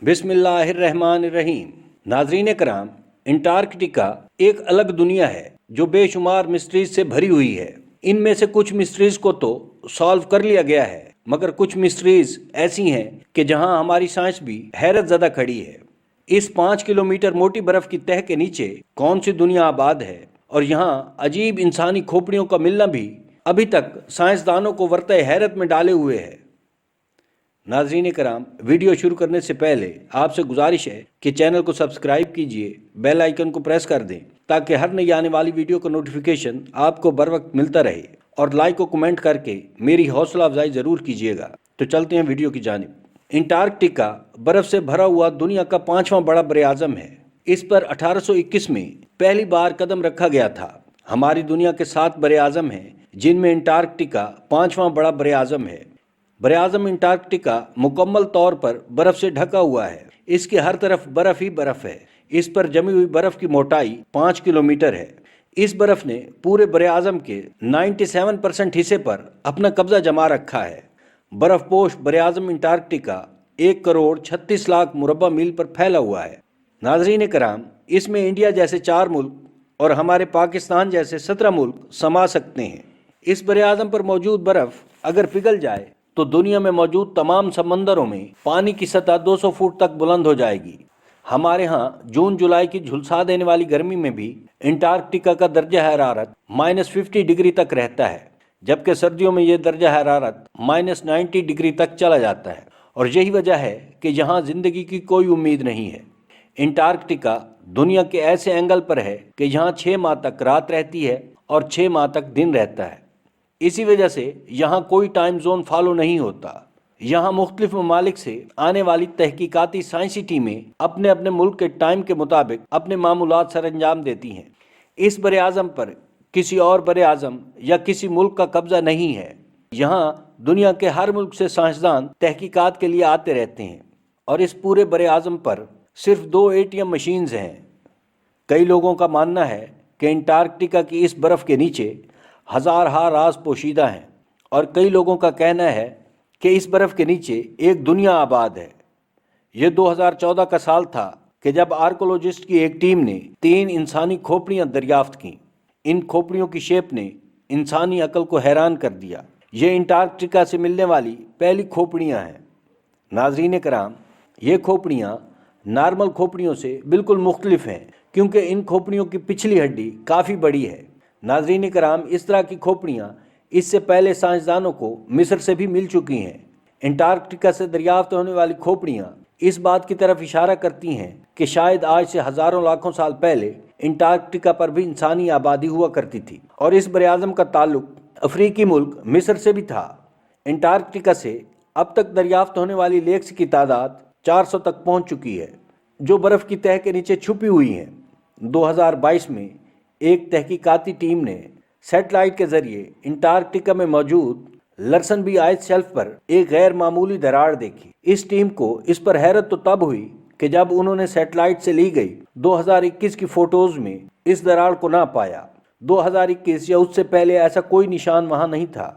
बिस्मिल्लाहिर्रहमानिर्रहीम। नाजरीन कराम, अंटार्कटिका एक अलग दुनिया है जो बेशुमार मिस्ट्रीज से भरी हुई है। इनमें से कुछ मिस्ट्रीज को तो सॉल्व कर लिया गया है, मगर कुछ मिस्ट्रीज ऐसी हैं कि जहां हमारी साइंस भी हैरत ज़दा खड़ी है। इस 5 किलोमीटर मोटी बर्फ की तह के नीचे कौन सी दुनिया आबाद है, और यहाँ अजीब इंसानी खोपड़ियों का मिलना भी अभी तक साइंसदानों को वर्तए हैरत में डाले हुए है। नाजरीन कराम, वीडियो शुरू करने से पहले आपसे गुजारिश है कि चैनल को सब्सक्राइब कीजिए, बेल आइकन को प्रेस कर दें ताकि हर नई आने वाली वीडियो का नोटिफिकेशन आपको बर वक्त मिलता रहे, और लाइक और कमेंट करके मेरी हौसला अफजाई ज़रूर कीजिएगा। तो चलते हैं वीडियो की जानिब। अंटार्कटिका बर्फ़ से भरा हुआ दुनिया का 5वां बड़ा बरे-आज़म है। इस पर 1821 में पहली बार कदम रखा गया था। हमारी दुनिया के 7 बरे-आज़म हैं, जिनमें अंटार्कटिका 5वां बड़ा बरे-आज़म है। बरे-आज़म अंटार्कटिका मुकम्मल तौर पर बर्फ़ से ढका हुआ है। इसके हर तरफ बर्फ़ ही बर्फ़ है। इस पर जमी हुई बर्फ़ की मोटाई 5 किलोमीटर है। इस बर्फ़ ने पूरे बरे-आज़म के 97% हिस्से पर अपना कब्ज़ा जमा रखा है। बर्फ़पोश बरे-आज़म अंटार्कटिका 1,36,00,000 मुरब्बा मील पर फैला हुआ है। नाज़रीन कराम, इसमें इंडिया जैसे 4 मुल्क और हमारे पाकिस्तान जैसे 17 मुल्क समा सकते हैं। इस बरे-आज़म पर मौजूद बर्फ़ अगर पिघल जाए तो दुनिया में मौजूद तमाम समंदरों में पानी की सतह 200 फुट तक बुलंद हो जाएगी। हमारे यहाँ जून जुलाई की झुलसा देने वाली गर्मी में भी अंटार्कटिका का दर्जा हरारत -50 डिग्री तक रहता है, जबकि सर्दियों में यह दर्जा हरारत -90 डिग्री तक चला जाता है। और यही वजह है कि यहाँ ज़िंदगी की कोई उम्मीद नहीं है। अंटार्कटिका दुनिया के ऐसे एंगल पर है कि यहाँ 6 माह तक रात रहती है और 6 माह तक दिन रहता है। इसी वजह से यहाँ कोई टाइम जोन फॉलो नहीं होता। यहाँ मुख्तलिफ ममालिक से आने वाली तहकीकाती साइंसी टीमें अपने अपने मुल्क के टाइम के मुताबिक अपने मामूलात सर अंजाम देती हैं। इस बरे-आज़म पर किसी और बरे-आज़म या किसी मुल्क का कब्जा नहीं है। यहाँ दुनिया के हर मुल्क से साइंसदान तहकीकात के लिए आते रहते हैं, और इस पूरे बरे-आज़म पर सिर्फ 2 ATM मशीन्स हैं। कई लोगों का मानना है कि अंटार्कटिका की इस बर्फ़ के नीचे हज़ार राज पोशीदा हैं, और कई लोगों का कहना है कि इस बर्फ़ के नीचे एक दुनिया आबाद है। यह 2014 का साल था कि जब आर्कोलॉजिस्ट की एक टीम ने 3 इंसानी खोपड़ियां दरियाफ्त कीं। इन खोपड़ियों की शेप ने इंसानी अकल को हैरान कर दिया। ये अंटार्कटिका से मिलने वाली पहली खोपड़ियां हैं। नाज़रीन कराम, ये खोपड़ियां नॉर्मल खोपड़ियों से बिल्कुल मुख्तलिफ हैं, क्योंकि इन खोपड़ियों की पिछली हड्डी काफ़ी बड़ी है। नाज़रीन कराम, इस तरह की खोपड़ियाँ इससे पहले साइंसदानों को मिस्र से भी मिल चुकी हैं। अंटार्कटिका से दरियाफ्त होने वाली खोपड़ियाँ इस बात की तरफ इशारा करती हैं कि शायद आज से हज़ारों लाखों साल पहले अंटार्कटिका पर भी इंसानी आबादी हुआ करती थी, और इस बरे-आज़म का ताल्लुक अफ्रीकी मुल्क मिस्र से भी था। अंटार्कटिका से अब तक दरियाफ्त होने वाली लेक्स की तादाद 400 तक पहुँच चुकी है, जो बर्फ़ की तह के नीचे छुपी हुई हैं। 2022 में एक तहकीकाती टीम ने सैटेलाइट के जरिए अंटार्कटिका में मौजूद लर्सन बी आइस शेल्फ पर एक गैर मामूली दरार देखी। इस टीम को इस पर हैरत तो तब हुई कि जब उन्होंने सैटेलाइट से ली गई 2021 की फ़ोटोज़ में इस दरार को ना पाया। 2021 या उससे पहले ऐसा कोई निशान वहाँ नहीं था।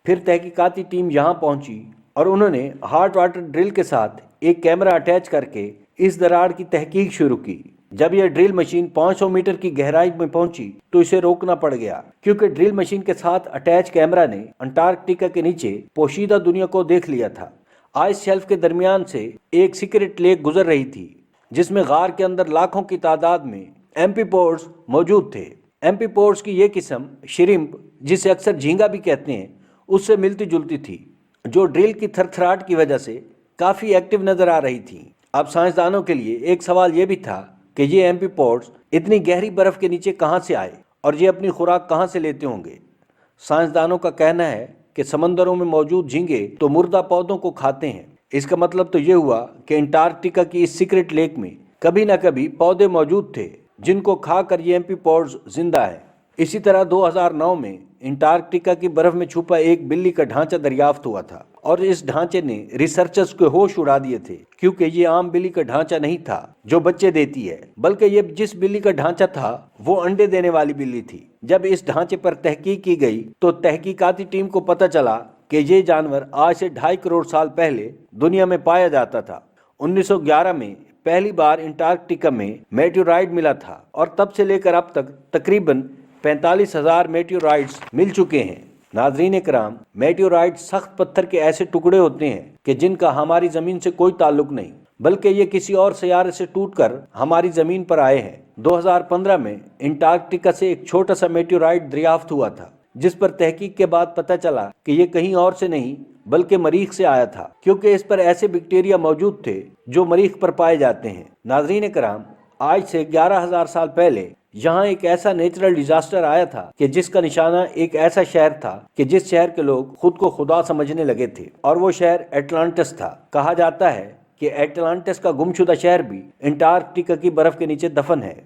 फिर तहकीकाती टीम यहाँ पहुँची और उन्होंने हॉट वाटर ड्रिल के साथ एक कैमरा अटैच करके इस दरार की तहकीक शुरू की। जब यह ड्रिल मशीन 500 मीटर की गहराई में पहुंची तो इसे रोकना पड़ गया, क्योंकि ड्रिल मशीन के साथ अटैच कैमरा ने अंटार्कटिका के नीचे पोशीदा दुनिया को देख लिया था। आइस शेल्फ के दरमियान से एक सीक्रेट लेक गुजर रही थी, जिसमें गार के अंदर लाखों की तादाद में एम्फीपोड्स मौजूद थे। एम्फीपोड्स की ये किस्म श्रिम्प, जिसे अक्सर झींगा भी कहते हैं, उससे मिलती जुलती थी, जो ड्रिल की थरथराहट की वजह से काफ़ी एक्टिव नज़र आ रही थी। अब साइंसदानों के लिए एक सवाल ये भी था कि ये एम्फीपोड्स इतनी गहरी बर्फ़ के नीचे कहाँ से आए और ये अपनी खुराक कहाँ से लेते होंगे। साइंसदानों का कहना है कि समंदरों में मौजूद झींगे तो मुर्दा पौधों को खाते हैं। इसका मतलब तो ये हुआ कि अंटार्कटिका की इस सीक्रेट लेक में कभी ना कभी पौधे मौजूद थे, जिनको खाकर ये एम्फीपोड्स जिंदा है। इसी तरह 2009 में अंटार्कटिका की बर्फ में छुपा एक बिल्ली का ढांचा दरियाफ्त हुआ था, और इस ढांचे ने रिसर्चर्स के होश उड़ा दिए थे, क्योंकि ये आम बिल्ली का ढांचा नहीं था जो बच्चे देती है, बल्कि ये जिस बिल्ली का ढांचा था वो अंडे देने वाली बिल्ली थी। जब इस ढांचे पर तहकीक की गई तो तहकीकाती टीम को पता चला कि ये जानवर आज से 2.5 करोड़ साल पहले दुनिया में पाया जाता था। 1911 में पहली बार अंटार्कटिका में मेटेओराइट मिला था और तब से लेकर अब तक तकरीबन 45,000 मेटेओराइट्स मिल चुके हैं। नाज़रीन कराम, मेटेओराइट सख्त पत्थर के ऐसे टुकड़े होते हैं कि जिनका हमारी ज़मीन से कोई ताल्लुक नहीं, बल्कि ये किसी और सैयारे से टूटकर हमारी ज़मीन पर आए हैं। 2015 में अंटार्कटिका से एक छोटा सा मेटेओराइट दरियाफ्त हुआ था, जिस पर तहकीक के बाद पता चला कि ये कहीं और से नहीं बल्कि मरीख से आया था, क्योंकि इस पर ऐसे बैक्टीरिया मौजूद थे जो मरीख पर पाए जाते हैं। नाज़रीन कराम, आज से 11,000 साल पहले यहाँ एक ऐसा नेचुरल डिजास्टर आया था कि जिसका निशाना एक ऐसा शहर था कि जिस शहर के लोग खुद को खुदा समझने लगे थे, और वो शहर एटलांटिस था। कहा जाता है कि एटलांटिस का गुमशुदा शहर भी अंटार्कटिका की बर्फ के नीचे दफन है।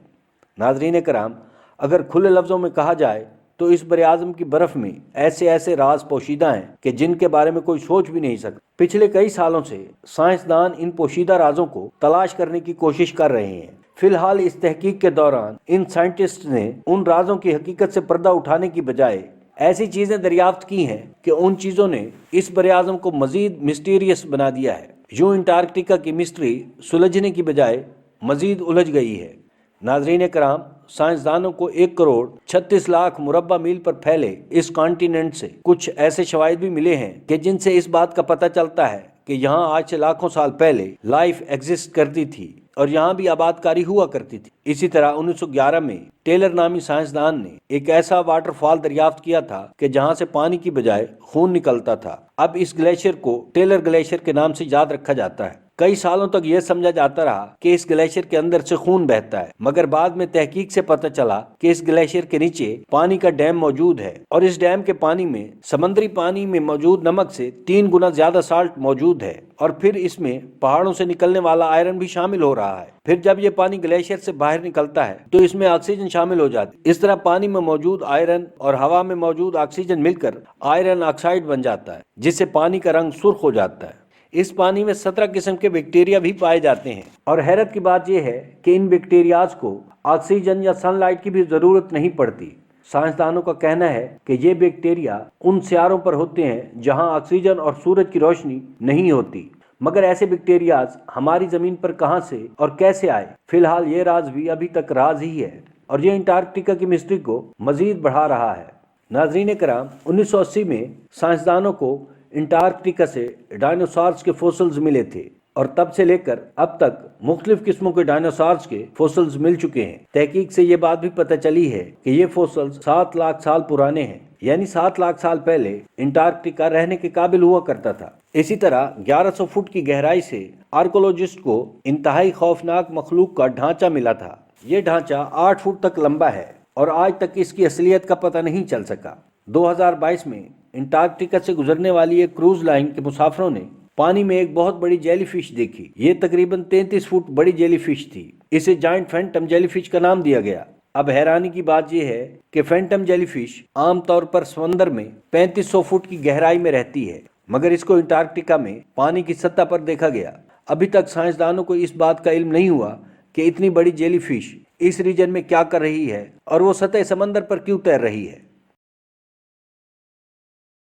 नाज़रीन कराम, अगर खुले लफ्ज़ों में कहा जाए तो इस बर आज़म की बर्फ में ऐसे ऐसे राज पोशीदा हैं कि जिनके बारे में कोई सोच भी नहीं सकता। पिछले कई सालों से साइंसदान इन पोशीदा राजों को तलाश करने की कोशिश कर रहे हैं। फिलहाल इस तहकीक के दौरान इन साइंटिस्ट ने उन राजों की हकीकत से पर्दा उठाने की बजाय ऐसी चीजें दरियाफ्त की हैं कि उन चीजों ने इस बर आज़म को मजीद मिस्टीरियस बना दिया है। यूं अंटार्कटिका की मिस्ट्री सुलझने की बजाय मजीद उलझ गई है। नाजरीन कराम, साइंसदानों को 1,36,00,000 मुरब्बा मील पर फैले इस कॉन्टिनेंट से कुछ ऐसे शवाहिद भी मिले हैं कि जिनसे इस बात का पता चलता है कि यहाँ आज से लाखों साल पहले लाइफ एग्जिस्ट करती थी और यहाँ भी आबादकारी हुआ करती थी। इसी तरह 1911 में टेलर नामी साइंसदान ने एक ऐसा वाटरफॉल दरियाफ्त किया था कि जहाँ से पानी की बजाय खून निकलता था। अब इस ग्लेशियर को टेलर ग्लेशियर के नाम से याद रखा जाता है। कई सालों तक यह समझा जाता रहा कि इस ग्लेशियर के अंदर से खून बहता है, मगर बाद में तहकीक से पता चला कि इस ग्लेशियर के नीचे पानी का डैम मौजूद है और इस डैम के पानी में समंदरी पानी में मौजूद नमक से 3 गुना ज्यादा साल्ट मौजूद है, और फिर इसमें पहाड़ों से निकलने वाला आयरन भी शामिल हो रहा है। फिर जब ये पानी ग्लेशियर से बाहर निकलता है तो इसमें ऑक्सीजन शामिल हो जाती। इस तरह पानी में मौजूद आयरन और हवा में मौजूद ऑक्सीजन मिलकर आयरन ऑक्साइड बन जाता है, जिससे पानी का रंग सुर्ख हो जाता है। इस पानी में 17 किस्म के बैक्टीरिया भी पाए जाते हैं, और हैरत की बात यह है कि इन बैक्टीरियाज को ऑक्सीजन या सनलाइट की भी जरूरत नहीं पड़ती। साइंसदानों का कहना है कि ये बैक्टीरिया उन सियारों पर होते हैं जहां ऑक्सीजन और सूरज की रोशनी नहीं होती, मगर ऐसे बैक्टीरियाज हमारी जमीन पर कहां से और कैसे आए, फिलहाल ये राज भी अभी तक राज ही है, और ये अंटार्कटिका की मिस्ट्री को मजीद बढ़ा रहा है। नाजरीन कराम, 1980 में साइंसदानों को अंटार्कटिका से डायनासोर्स के फॉसिल्स मिले थे, और तब से लेकर अब तक मुख्तलिफ किस्मों के डायनासोर्स के फॉसिल्स मिल चुके हैं। तहकीक से ये बात भी पता चली है कि ये फॉसिल्स 7 लाख साल पुराने हैं, यानी 7 लाख साल पहले अंटार्कटिका रहने के काबिल हुआ करता था। इसी तरह 1100 फुट की गहराई से आर्कोलॉजिस्ट को इंतहाई खौफनाक मखलूक का ढांचा मिला था। ये ढांचा 8 फुट तक लंबा है और आज तक इसकी असलियत का पता नहीं चल सका। 2022 में अंटार्कटिका से गुजरने वाली एक क्रूज लाइन के मुसाफिरों ने पानी में एक बहुत बड़ी जेलीफिश देखी। ये तकरीबन 33 फुट बड़ी जेलीफिश थी। इसे जायंट फैंटम जेलीफिश का नाम दिया गया। अब हैरानी की बात यह है कि फैंटम जेलीफिश आमतौर पर समंदर में 3500 फुट की गहराई में रहती है, मगर इसको अंटार्कटिका में पानी की सतह पर देखा गया। अभी तक साइंसदानों को इस बात का इल्म नहीं हुआ कि इतनी बड़ी जेलीफिश इस रीजन में क्या कर रही है और वो सतह समंदर पर क्यों तैर रही है।